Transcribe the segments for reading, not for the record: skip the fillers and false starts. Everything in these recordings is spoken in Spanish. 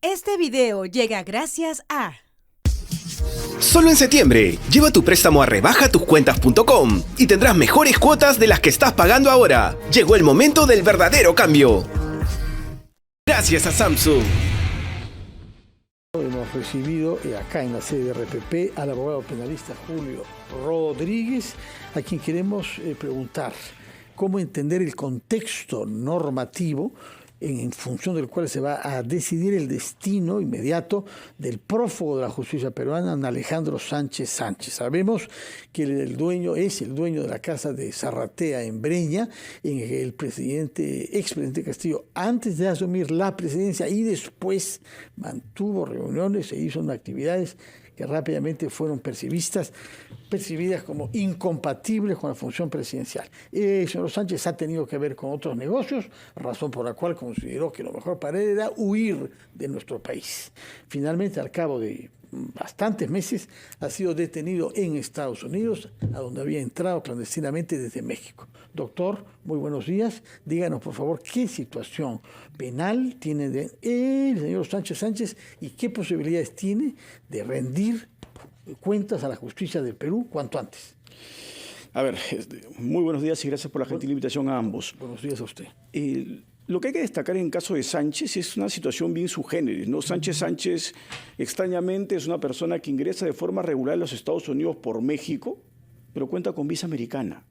Este video llega gracias a... Solo en septiembre, lleva tu préstamo a rebajatucuentas.com y tendrás mejores cuotas de las que estás pagando ahora. Llegó el momento del verdadero cambio. Gracias a Samsung. Hemos recibido acá en la sede de RPP al abogado penalista Julio Rodríguez, a quien queremos preguntar cómo entender el contexto normativo en función del cual se va a decidir el destino inmediato del prófugo de la justicia peruana, Alejandro Sánchez Sánchez. Sabemos que el dueño es el dueño de la casa de Zarratea en Breña, en el expresidente Castillo, antes de asumir la presidencia y después mantuvo reuniones e hizo unas actividades que rápidamente fueron percibidas como incompatibles con la función presidencial. El señor Sánchez ha tenido que ver con otros negocios, razón por la cual consideró que lo mejor para él era huir de nuestro país. Finalmente, al cabo de bastantes meses, ha sido detenido en Estados Unidos, a donde había entrado clandestinamente desde México. Doctor, muy buenos días. Díganos, por favor, qué situación penal tiene el señor Sánchez Sánchez y qué posibilidades tiene de rendir cuentas a la justicia del Perú cuanto antes. A ver, muy buenos días y gracias por la gentil invitación a ambos. Buenos días a usted. Lo que hay que destacar en el caso de Sánchez es una situación bien sui generis, ¿no? Sánchez, extrañamente, es una persona que ingresa de forma regular a los Estados Unidos por México, pero cuenta con visa americana.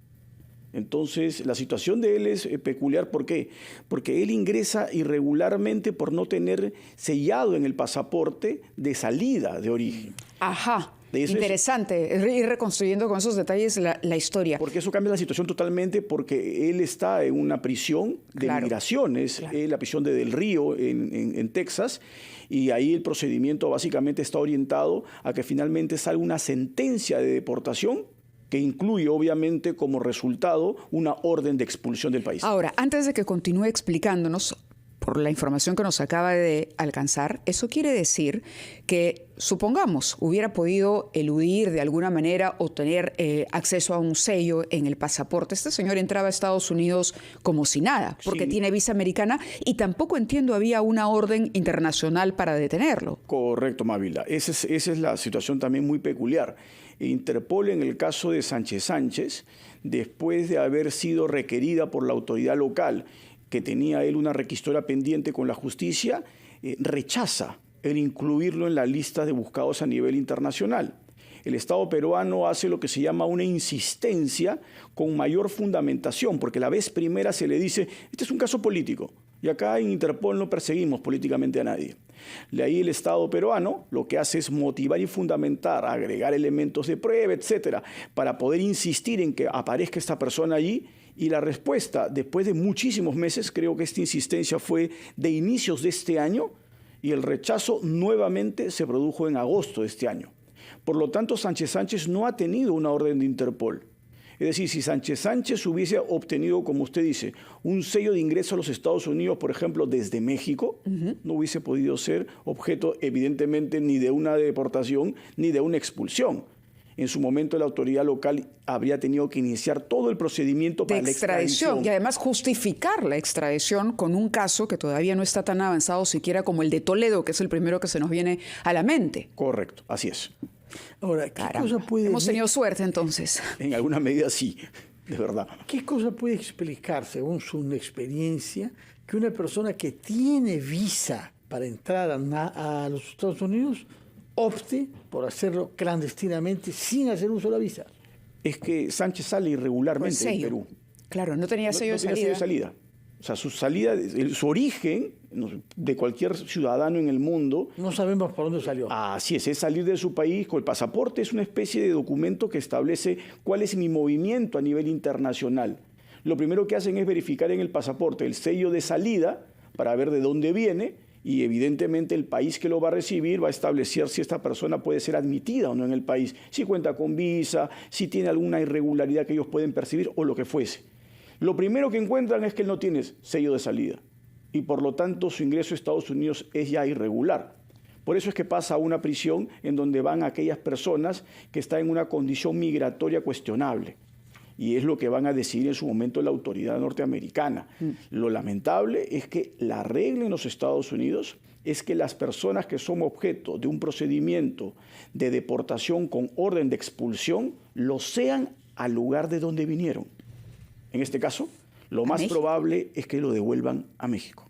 Entonces, la situación de él es peculiar. ¿Por qué? Porque él ingresa irregularmente por no tener sellado en el pasaporte de salida de origen. Ajá. Interesante, ir reconstruyendo con esos detalles la historia. Porque eso cambia la situación totalmente, porque él está en una prisión de migraciones, la prisión de Del Río en Texas, y ahí el procedimiento básicamente está orientado a que finalmente salga una sentencia de deportación que incluye obviamente como resultado una orden de expulsión del país. Ahora, antes de que continúe explicándonos, por la información que nos acaba de alcanzar, eso quiere decir que, supongamos, hubiera podido eludir de alguna manera o tener acceso a un sello en el pasaporte. Este señor entraba a Estados Unidos como si nada, porque tiene visa americana y tampoco entiendo había una orden internacional para detenerlo. Correcto, Mávila. Esa es la situación también muy peculiar. Interpol, en el caso de Sánchez Sánchez, después de haber sido requerida por la autoridad local, que tenía él una requisitoria pendiente con la justicia, rechaza el incluirlo en la lista de buscados a nivel internacional. El Estado peruano hace lo que se llama una insistencia con mayor fundamentación, porque la vez primera se le dice, este es un caso político, y acá en Interpol no perseguimos políticamente a nadie. De ahí el Estado peruano lo que hace es motivar y fundamentar, agregar elementos de prueba, etcétera, para poder insistir en que aparezca esta persona allí. Y la respuesta, después de muchísimos meses, creo que esta insistencia fue de inicios de este año, y el rechazo nuevamente se produjo en agosto de este año. Por lo tanto, Sánchez Sánchez no ha tenido una orden de Interpol. Es decir, si Sánchez Sánchez hubiese obtenido, como usted dice, un sello de ingreso a los Estados Unidos, por ejemplo, desde México, no hubiese podido ser objeto, evidentemente, ni de una deportación ni de una expulsión. En su momento la autoridad local habría tenido que iniciar todo el procedimiento para la extradición. Y además justificar la extradición con un caso que todavía no está tan avanzado siquiera como el de Toledo, que es el primero que se nos viene a la mente. Correcto, así es. Ahora, ¿qué cosa puede... Hemos tenido suerte entonces. En alguna medida sí, de verdad. ¿Qué cosa puede explicar, según su experiencia, que una persona que tiene visa para entrar a los Estados Unidos opte por hacerlo clandestinamente sin hacer uso de la visa? Es que Sánchez sale irregularmente del Perú. Claro, no tenía sello de salida. O sea, su salida, su origen de cualquier ciudadano en el mundo... No sabemos por dónde salió. Así es salir de su país con el pasaporte. Es una especie de documento que establece cuál es mi movimiento a nivel internacional. Lo primero que hacen es verificar en el pasaporte el sello de salida para ver de dónde viene, y evidentemente el país que lo va a recibir va a establecer si esta persona puede ser admitida o no en el país, si cuenta con visa, si tiene alguna irregularidad que ellos pueden percibir o lo que fuese. Lo primero que encuentran es que él no tiene sello de salida y por lo tanto su ingreso a Estados Unidos es ya irregular. Por eso es que pasa a una prisión en donde van aquellas personas que están en una condición migratoria cuestionable. Y es lo que van a decidir en su momento la autoridad norteamericana. Lo lamentable es que la regla en los Estados Unidos es que las personas que son objeto de un procedimiento de deportación con orden de expulsión lo sean al lugar de donde vinieron. En este caso, lo más probable es que lo devuelvan a México.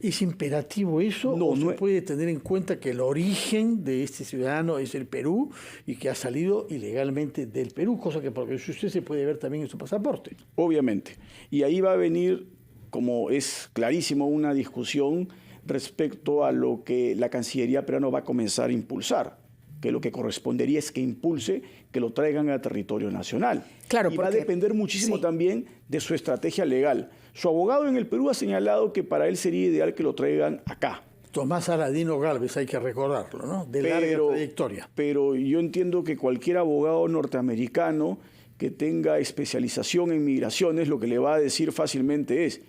¿Es imperativo eso? No, ¿O no se puede tener en cuenta que el origen de este ciudadano es el Perú y que ha salido ilegalmente del Perú, cosa que porque usted se puede ver también en su pasaporte? Obviamente. Y ahí va a venir, como es clarísimo, una discusión respecto a lo que la Cancillería peruana va a comenzar a impulsar, que lo que correspondería es que impulse que lo traigan a territorio nacional. Claro, y va a depender muchísimo también de su estrategia legal. Su abogado en el Perú ha señalado que para él sería ideal que lo traigan acá. Tomás Aladino Gálvez, hay que recordarlo, ¿no? De larga trayectoria. Pero yo entiendo que cualquier abogado norteamericano que tenga especialización en migraciones, lo que le va a decir fácilmente es: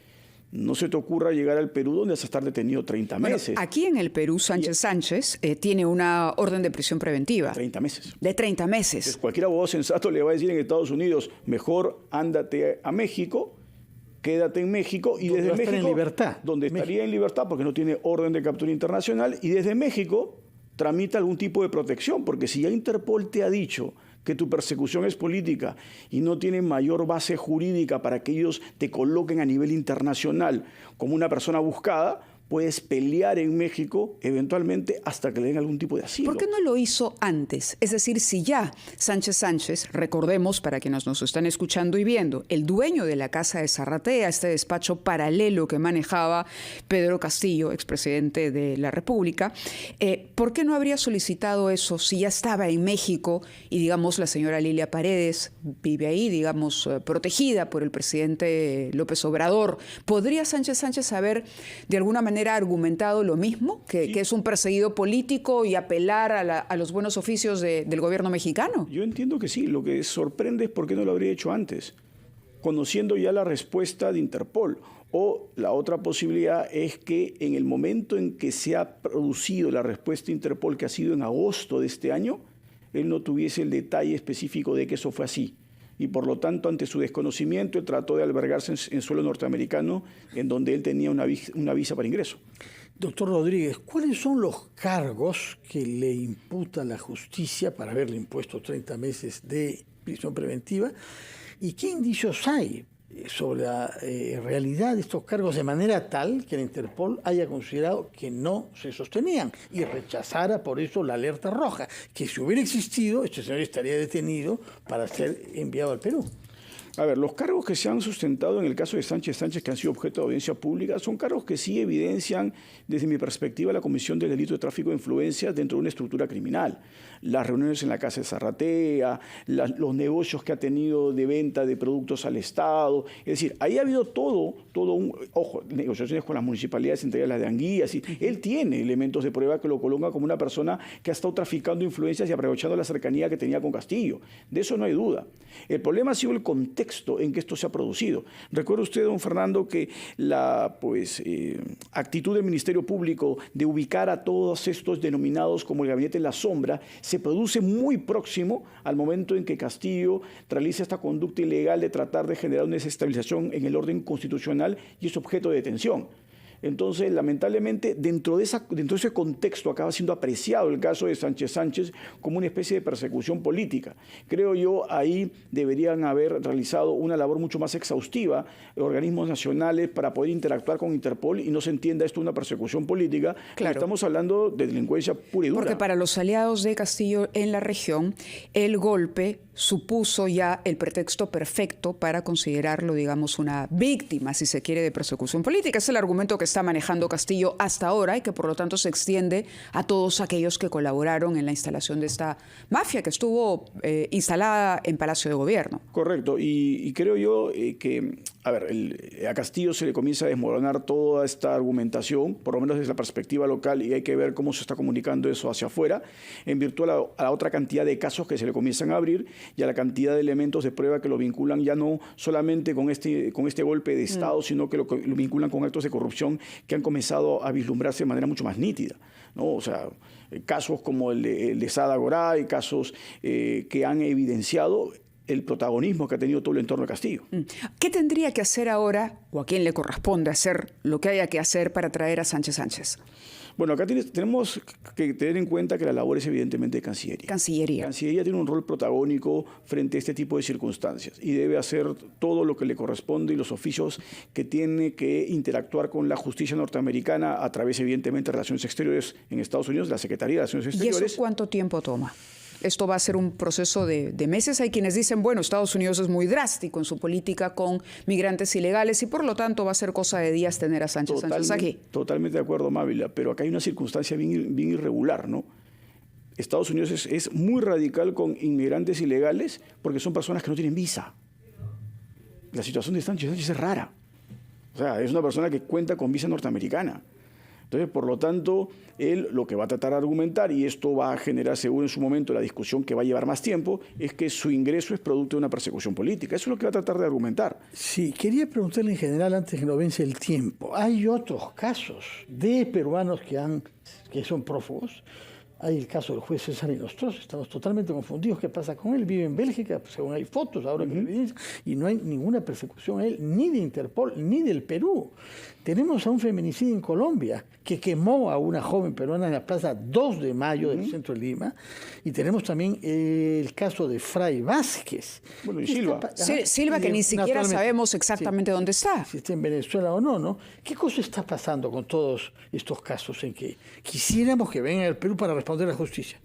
no se te ocurra llegar al Perú donde vas a estar detenido 30 meses. Aquí en el Perú, Sánchez tiene una orden de prisión preventiva. 30 meses. De 30 meses. Entonces, cualquier abogado sensato le va a decir en Estados Unidos: mejor ándate a México, quédate en México, y desde México, en libertad. donde estaría en libertad porque no tiene orden de captura internacional, y desde México tramita algún tipo de protección, porque si ya Interpol te ha dicho que tu persecución es política y no tienen mayor base jurídica para que ellos te coloquen a nivel internacional como una persona buscada, puedes pelear en México eventualmente hasta que le den algún tipo de asilo. ¿Por qué no lo hizo antes? Es decir, si ya Sánchez, recordemos para quienes nos están escuchando y viendo, el dueño de la Casa de Zarratea, este despacho paralelo que manejaba Pedro Castillo, expresidente de la República, ¿por qué no habría solicitado eso si ya estaba en México y, digamos, la señora Lilia Paredes vive ahí, digamos, protegida por el presidente López Obrador? ¿Podría Sánchez haber, de alguna manera, argumentado lo mismo, que es un perseguido político, y apelar a los buenos oficios del gobierno mexicano? Yo entiendo que sí. Lo que sorprende es por qué no lo habría hecho antes, conociendo ya la respuesta de Interpol. O la otra posibilidad es que en el momento en que se ha producido la respuesta de Interpol, que ha sido en agosto de este año, él no tuviese el detalle específico de que eso fue así. Y por lo tanto, ante su desconocimiento, él trató de albergarse en suelo norteamericano, en donde él tenía una visa para ingreso. Doctor Rodríguez, ¿cuáles son los cargos que le imputa la justicia para haberle impuesto 30 meses de prisión preventiva? ¿Y qué indicios hay sobre la realidad de estos cargos, de manera tal que el Interpol haya considerado que no se sostenían y rechazara por eso la alerta roja, que si hubiera existido, este señor estaría detenido para ser enviado al Perú? A ver, los cargos que se han sustentado en el caso de Sánchez, que han sido objeto de audiencia pública, son cargos que sí evidencian, desde mi perspectiva, la comisión del delito de tráfico de influencias dentro de una estructura criminal. Las reuniones en la Casa de Zarratea, los negocios que ha tenido de venta de productos al Estado. Es decir, ahí ha habido todo negociaciones con las municipalidades, entre ellas las de Anguillas. Y él tiene elementos de prueba que lo colocan como una persona que ha estado traficando influencias y aprovechando la cercanía que tenía con Castillo. De eso no hay duda. El problema ha sido el contexto en que esto se ha producido. Recuerda usted, don Fernando, que la actitud del Ministerio Público de ubicar a todos estos denominados como el gabinete en la sombra se produce muy próximo al momento en que Castillo realiza esta conducta ilegal de tratar de generar una desestabilización en el orden constitucional y es objeto de detención. Entonces, lamentablemente, dentro de ese contexto acaba siendo apreciado el caso de Sánchez como una especie de persecución política. Creo yo, ahí deberían haber realizado una labor mucho más exhaustiva, organismos nacionales, para poder interactuar con Interpol y no se entienda esto una persecución política. Claro. Estamos hablando de delincuencia pura y dura. Porque para los aliados de Castillo en la región, el golpe supuso ya el pretexto perfecto para considerarlo, digamos, una víctima, si se quiere, de persecución política. Es el argumento que está manejando Castillo hasta ahora y que por lo tanto se extiende a todos aquellos que colaboraron en la instalación de esta mafia que estuvo instalada en Palacio de Gobierno. Correcto, y creo yo que, a Castillo se le comienza a desmoronar toda esta argumentación, por lo menos desde la perspectiva local, y hay que ver cómo se está comunicando eso hacia afuera, en virtud a la otra cantidad de casos que se le comienzan a abrir y a la cantidad de elementos de prueba que lo vinculan ya no solamente con este golpe de Estado, sino que lo vinculan con actos de corrupción que han comenzado a vislumbrarse de manera mucho más nítida, ¿no? O sea, casos como el de Sada Goray, casos que han evidenciado el protagonismo que ha tenido todo el entorno de Castillo. ¿Qué tendría que hacer ahora, o a quién le corresponde hacer lo que haya que hacer para traer a Sánchez? Bueno, acá tenemos que tener en cuenta que la labor es evidentemente de Cancillería. Cancillería tiene un rol protagónico frente a este tipo de circunstancias y debe hacer todo lo que le corresponde y los oficios que tiene que interactuar con la justicia norteamericana a través, evidentemente, de Relaciones Exteriores en Estados Unidos, la Secretaría de Relaciones Exteriores. ¿Y eso cuánto tiempo toma? ¿Esto va a ser un proceso de meses? Hay quienes dicen, bueno, Estados Unidos es muy drástico en su política con migrantes ilegales y por lo tanto va a ser cosa de días tener a Sánchez aquí. Totalmente de acuerdo, Mávila, pero acá hay una circunstancia bien irregular, ¿no? Estados Unidos es muy radical con inmigrantes ilegales porque son personas que no tienen visa. La situación de Sánchez es rara. O sea, es una persona que cuenta con visa norteamericana. Entonces, por lo tanto, él lo que va a tratar de argumentar, y esto va a generar seguro en su momento la discusión que va a llevar más tiempo, es que su ingreso es producto de una persecución política. Eso es lo que va a tratar de argumentar. Sí, quería preguntarle en general, antes que nos vence el tiempo, ¿hay otros casos de peruanos que son prófugos? Hay el caso del juez César Nostroza, estamos totalmente confundidos. ¿Qué pasa con él? Vive en Bélgica, según hay fotos ahora que evidencia, y no hay ninguna persecución a él, ni de Interpol, ni del Perú. Tenemos a un feminicidio en Colombia que quemó a una joven peruana en la plaza 2 de Mayo del centro de Lima. Y tenemos también el caso de Fray Vázquez. Bueno, y Silva. Silva, que ni siquiera sabemos exactamente dónde está. Si está en Venezuela o no, ¿no? ¿Qué cosa está pasando con todos estos casos en que quisiéramos que vengan al Perú para responder a la justicia?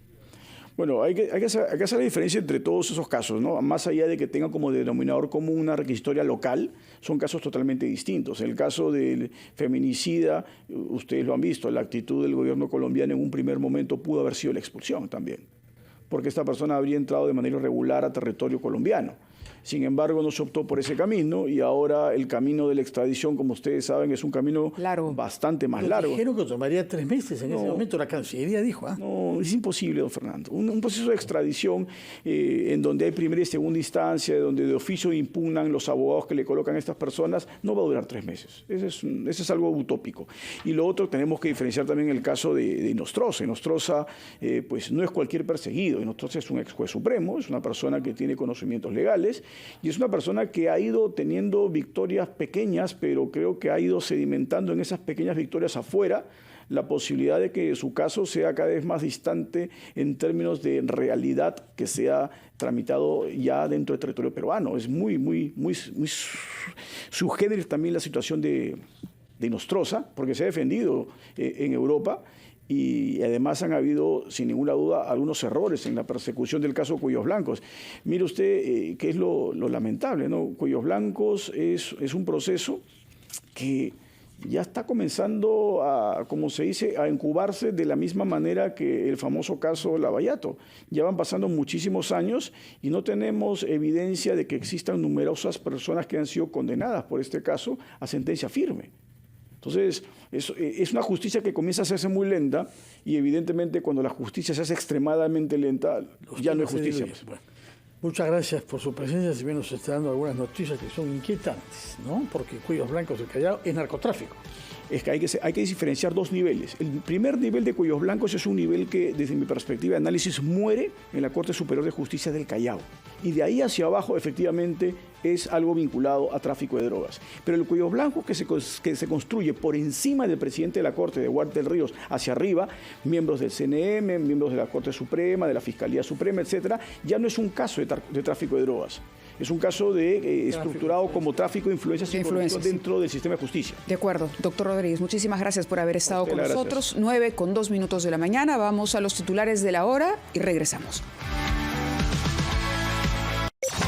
Bueno, hay que hacer la diferencia entre todos esos casos, ¿no? Más allá de que tengan como denominador común una requisitoria local, son casos totalmente distintos. El caso del feminicida, ustedes lo han visto, la actitud del gobierno colombiano en un primer momento pudo haber sido la expulsión también, porque esta persona habría entrado de manera irregular a territorio colombiano. Sin embargo, no se optó por ese camino y ahora el camino de la extradición, como ustedes saben, es un camino bastante más largo. Dijeron que tomaría 3 meses en ese momento, la Cancillería dijo. No, es imposible, don Fernando. Un proceso de extradición en donde hay primera y segunda instancia, donde de oficio impugnan los abogados que le colocan a estas personas, no va a durar 3 meses. Ese es algo utópico. Y lo otro, tenemos que diferenciar también el caso de Nostroza. Nostroza, pues no es cualquier perseguido. Nostroza es un ex juez supremo, es una persona que tiene conocimientos legales, y es una persona que ha ido teniendo victorias pequeñas, pero creo que ha ido sedimentando en esas pequeñas victorias afuera la posibilidad de que su caso sea cada vez más distante en términos de realidad que sea tramitado ya dentro del territorio peruano. Es muy subgénero también la situación de Nostroza, porque se ha defendido en Europa. Y además han habido, sin ninguna duda, algunos errores en la persecución del caso Cuellos Blancos. Mire usted qué es lo lamentable, ¿no? Cuellos Blancos es un proceso que ya está comenzando a, como se dice, a incubarse de la misma manera que el famoso caso Lavallato. Ya van pasando muchísimos años y no tenemos evidencia de que existan numerosas personas que han sido condenadas por este caso a sentencia firme. Entonces, es una justicia que comienza a hacerse muy lenta y evidentemente cuando la justicia se hace extremadamente lenta, ya no es justicia. Bueno, muchas gracias por su presencia, si bien nos está dando algunas noticias que son inquietantes, ¿no? Porque Cuellos Blancos del Callao es narcotráfico. Es que hay que diferenciar 2 niveles. El primer nivel de Cuellos Blancos es un nivel que, desde mi perspectiva de análisis, muere en la Corte Superior de Justicia del Callao. Y de ahí hacia abajo, efectivamente, es algo vinculado a tráfico de drogas. Pero el Cuellos Blancos que se construye por encima del presidente de la Corte, de Duarte del Ríos, hacia arriba, miembros del CNM, miembros de la Corte Suprema, de la Fiscalía Suprema, etcétera, ya no es un caso de tráfico de drogas. Es un caso de estructurado como tráfico de influencias dentro del sistema de justicia. De acuerdo. Doctor Rodríguez, muchísimas gracias por haber estado con nosotros. 9:02 de la mañana. Vamos a los titulares de la hora y regresamos.